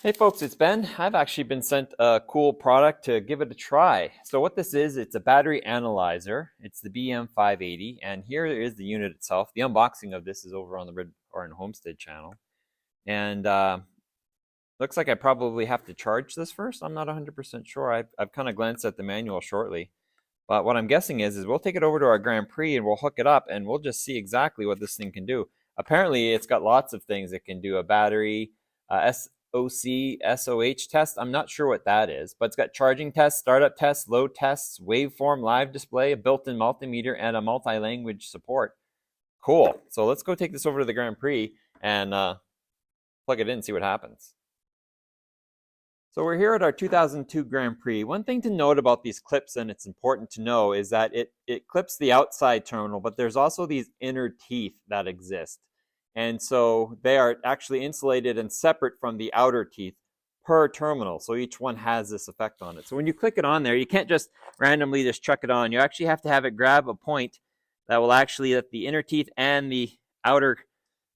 Hey folks, it's Ben. I've actually been sent a cool product to give it a try. So what this is, it's a battery analyzer. It's the BM580, and here is the unit itself. The unboxing of this is over on the Red Barn Homestead channel. And looks like I probably have to charge this first. I'm not 100% sure. I've kind of glanced at the manual shortly. But what I'm guessing is we'll take it over to our Grand Prix and we'll hook it up and we'll just see exactly what this thing can do. Apparently, it's got lots of things it can do. A battery, SOC, SOH test. I'm not sure what that is, but it's got charging tests, startup tests, load tests, waveform, live display, a built-in multimeter, and a multi-language support. Cool. So let's go take this over to the Grand Prix and plug it in and see what happens. So we're here at our 2002 Grand Prix. One thing to note about these clips, and it's important to know, is that it clips the outside terminal, but there's also these inner teeth that exist. And so they are actually insulated and separate from the outer teeth per terminal. So each one has this effect on it. So when you click it on there, you can't just randomly just chuck it on. You actually have to have it grab a point that will actually let the inner teeth and the outer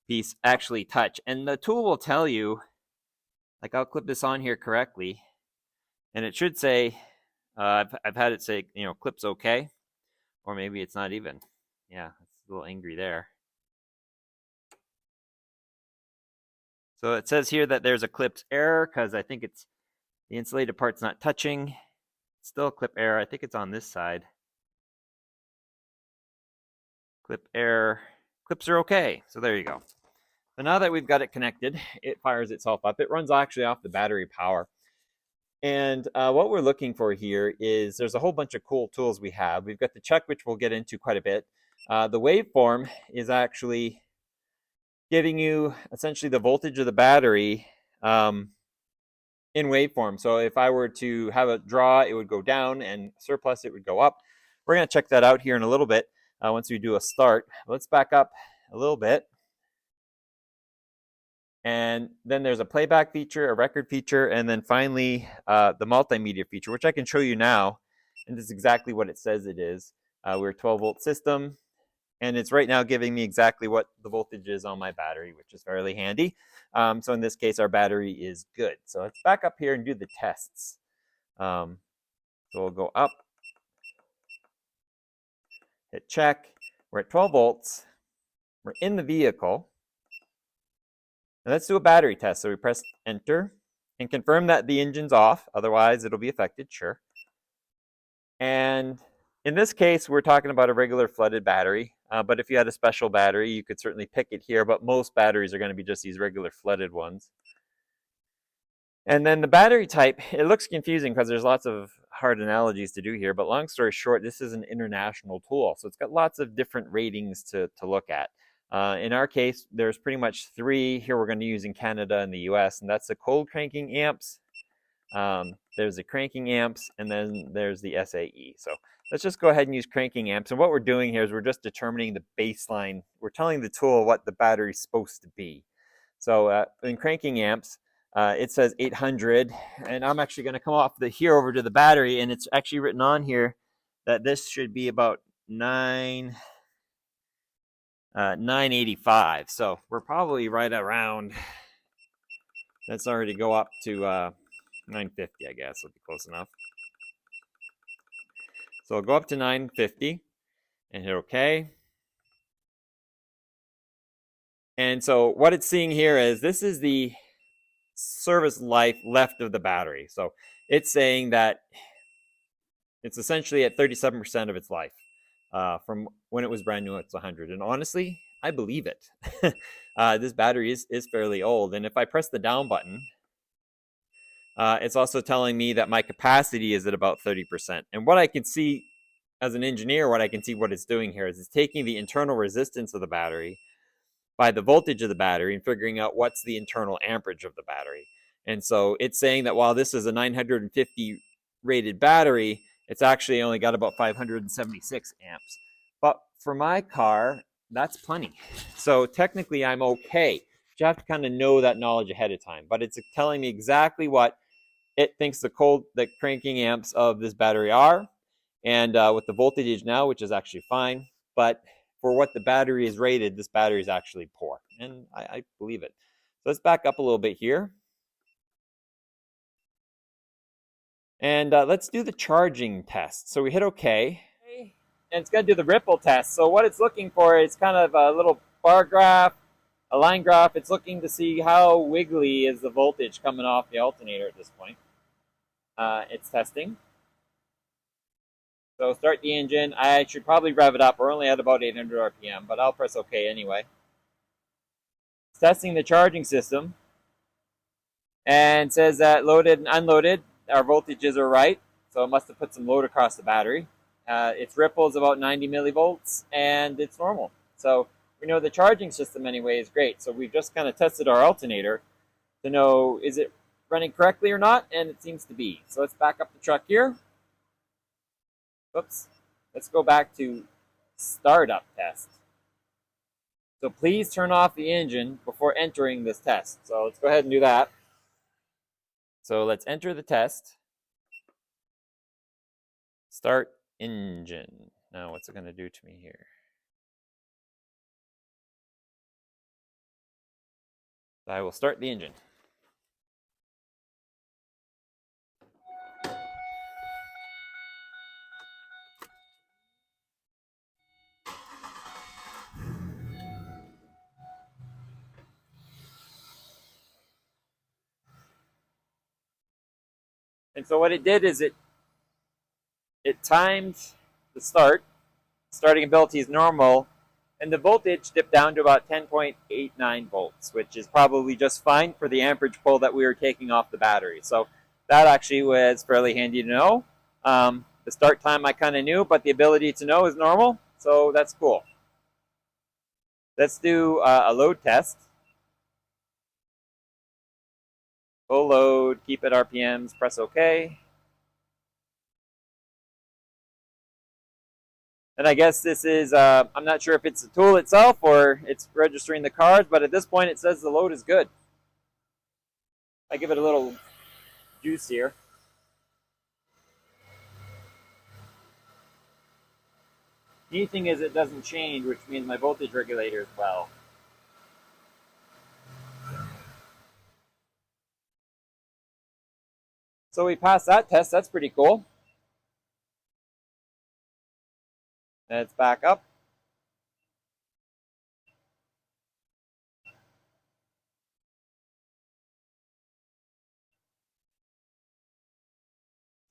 piece actually touch. And the tool will tell you, like I'll clip this on here correctly, and it should say, I've had it say, clips okay, or maybe it's not even. Yeah, it's a little angry there. So it says here that there's a clips error because I think it's the insulated part's not touching. Still a clip error. I think it's on this side. Clip error. Clips are okay. So there you go. So now that we've got it connected, it fires itself up. It runs actually off the battery power. And what we're looking for here is there's a whole bunch of cool tools we have. We've got the check, which we'll get into quite a bit. The waveform is actually giving you essentially the voltage of the battery in waveform. So if I were to have a draw, it would go down, and surplus, it would go up. We're going to check that out here in a little bit once we do a start. Let's back up a little bit. And then there's a playback feature, a record feature, and then finally the multimedia feature, which I can show you now. And this is exactly what it says it is. We're a 12-volt system, and it's right now giving me exactly what the voltage is on my battery, which is fairly handy. So in this case, our battery is good. So let's back up here and do the tests. So we'll go up, hit check. We're at 12 volts. We're in the vehicle. Now let's do a battery test. So we press enter and confirm that the engine's off. Otherwise, it'll be affected, sure. And in this case, we're talking about a regular flooded battery. But if you had a special battery, you could certainly pick it here. But most batteries are going to be just these regular flooded ones. And then the battery type, it looks confusing because there's lots of hard analogies to do here. But long story short, this is an international tool. So it's got lots of different ratings to look at. In our case, there's pretty much three here we're going to use in Canada and the US, and that's the cold cranking amps, there's the cranking amps, and then there's the SAE. So let's just go ahead and use cranking amps. And what we're doing here is we're just determining the baseline. We're telling the tool what the battery's supposed to be. So in cranking amps, it says 800, and I'm actually going to come off the here over to the battery, and it's actually written on here that this should be about 985. So we're probably right around, let's already go up to 950, I guess would be close enough. So I'll go up to 950 and hit OK. And so what it's seeing here is this is the service life left of the battery. So it's saying that it's essentially at 37% of its life. From when it was brand new, it's 100. And honestly, I believe it. This battery is fairly old. And if I press the down button, it's also telling me that my capacity is at about 30%. And what I can see as an engineer, what it's doing here is it's taking the internal resistance of the battery by the voltage of the battery and figuring out what's the internal amperage of the battery. And so it's saying that while this is a 950 rated battery, it's actually only got about 576 amps. But for my car, that's plenty. So technically I'm okay. But you have to kind of know that knowledge ahead of time. But it's telling me exactly what it thinks the cranking amps of this battery are. And with the voltage now, which is actually fine. But for what the battery is rated, this battery is actually poor. And I believe it. So let's back up a little bit here. And let's do the charging test. So we hit OK, and it's going to do the ripple test. So what it's looking for is kind of a little bar graph, a line graph. It's looking to see how wiggly is the voltage coming off the alternator at this point. It's testing. So start the engine. I should probably rev it up. We're only at about 800 RPM, but I'll press OK anyway. It's testing the charging system, and says that loaded and unloaded, our voltages are right. So it must have put some load across the battery. Its ripple is about 90 millivolts, and it's normal. So we know the charging system anyway is great. So we've just kind of tested our alternator to know, is it running correctly or not, and it seems to be. So let's back up the truck here. Oops. Let's go back to startup test. So please turn off the engine before entering this test. So let's go ahead and do that. So let's enter the test. Start engine. Now what's it going to do to me here? I will start the engine. And so what it did is it timed the start. Starting ability is normal, and the voltage dipped down to about 10.89 volts, which is probably just fine for the amperage pull that we were taking off the battery. So that actually was fairly handy to know. The start time I kind of knew, but the ability to know is normal, so that's cool. Let's do a load test. Full load, keep at RPMs, press OK. And I guess this is, I'm not sure if it's the tool itself or it's registering the cards, but at this point it says the load is good. I give it a little juice here. Neat thing is it doesn't change, which means my voltage regulator as well. So we passed that test. That's pretty cool. Let's back up.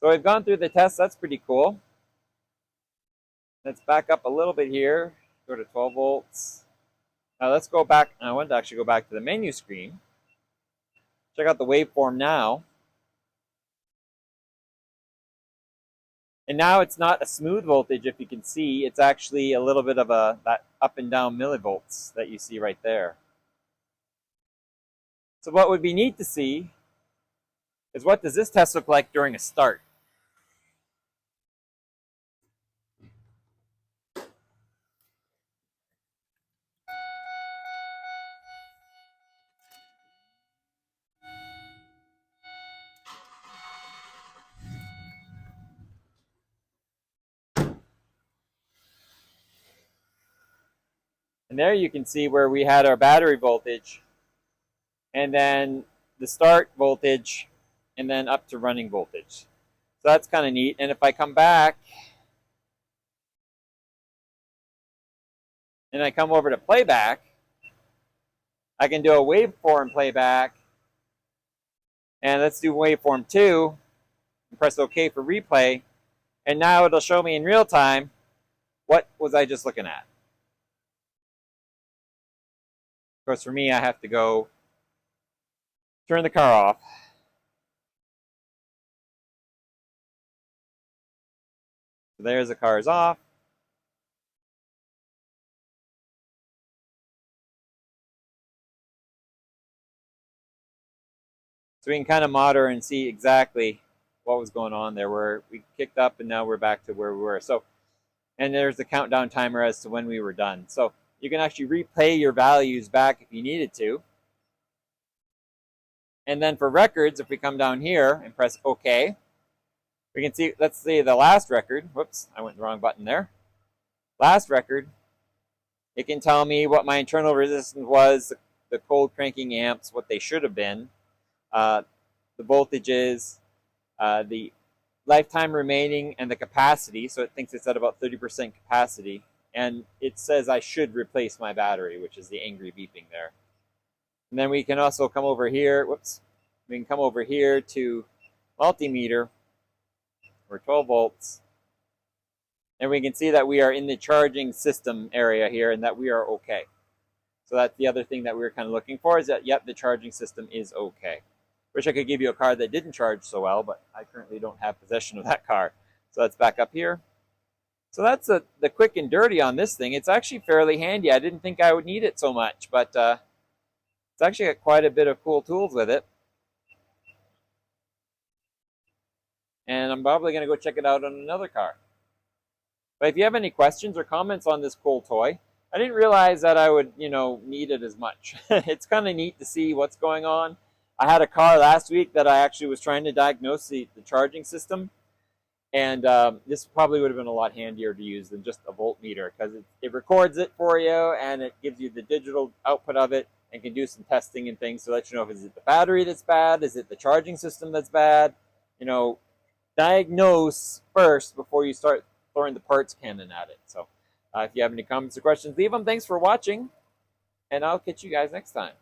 So we've gone through the test. That's pretty cool. Let's back up a little bit here. Go to 12 volts. Now let's go back. I want to actually go back to the menu screen. Check out the waveform now. And now it's not a smooth voltage, if you can see. It's actually a little bit of that up and down millivolts that you see right there. So what would be neat to see is, what does this test look like during a start? And there you can see where we had our battery voltage, and then the start voltage, and then up to running voltage. So that's kind of neat. And if I come back and I come over to playback, I can do a waveform playback. And let's do waveform 2. And press OK for replay. And now it'll show me in real time, what was I just looking at. Of course, for me, I have to go turn the car off. So there's the car's off. So we can kind of monitor and see exactly what was going on there, where we kicked up and now we're back to where we were. So, and there's the countdown timer as to when we were done. So you can actually replay your values back if you needed to. And then for records, if we come down here and press OK, we can see, let's see the last record. Whoops, I went the wrong button there. Last record, it can tell me what my internal resistance was, the cold cranking amps, what they should have been, the voltages, the lifetime remaining and the capacity. So it thinks it's at about 30% capacity. And it says I should replace my battery, which is the angry beeping there. And then we can also come over here. Whoops. We can come over here to multimeter for 12 volts. And we can see that we are in the charging system area here and that we are okay. So that's the other thing that we were kind of looking for, is that, yep, the charging system is okay. Wish I could give you a car that didn't charge so well, but I currently don't have possession of that car. So let's back up here. So that's the quick and dirty on this thing. It's actually fairly handy. I didn't think I would need it so much, but it's actually got quite a bit of cool tools with it. And I'm probably going to go check it out on another car. But if you have any questions or comments on this cool toy, I didn't realize that I would, need it as much. It's kind of neat to see what's going on. I had a car last week that I actually was trying to diagnose the charging system. And this probably would have been a lot handier to use than just a voltmeter, because it records it for you and it gives you the digital output of it and can do some testing and things to let you know if is it the battery that's bad, is it the charging system that's bad. Diagnose first before you start throwing the parts cannon at it. So if you have any comments or questions, leave them. Thanks for watching, and I'll catch you guys next time.